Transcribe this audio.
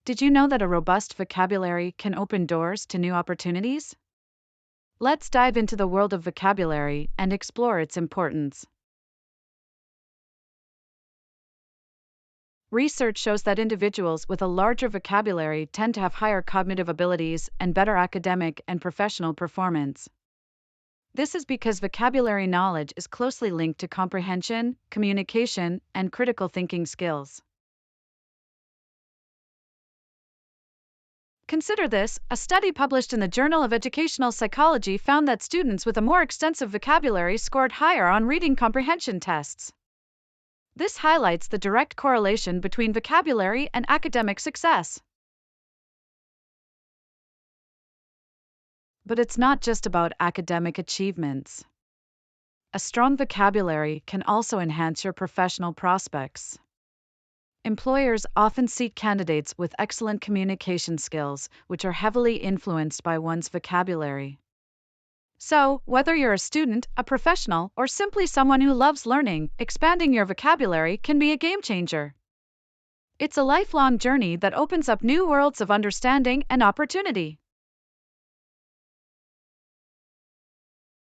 Did you know that a robust vocabulary can open doors to new opportunities? Let's dive into the world of vocabulary and explore its importance. Research shows that individuals with a larger vocabulary tend to have higher cognitive abilities and better academic and professional performance. This is because vocabulary knowledge is closely linked to comprehension, communication, and critical thinking skills. Consider this: a study published in the Journal of Educational Psychology found that students with a more extensive vocabulary scored higher on reading comprehension tests. This highlights the direct correlation between vocabulary and academic success. But it's not just about academic achievements. A strong vocabulary can also enhance your professional prospects. Employers often seek candidates with excellent communication skills, which are heavily influenced by one's vocabulary. So, whether you're a student, a professional, or simply someone who loves learning, expanding your vocabulary can be a game changer. It's a lifelong journey that opens up new worlds of understanding and opportunity.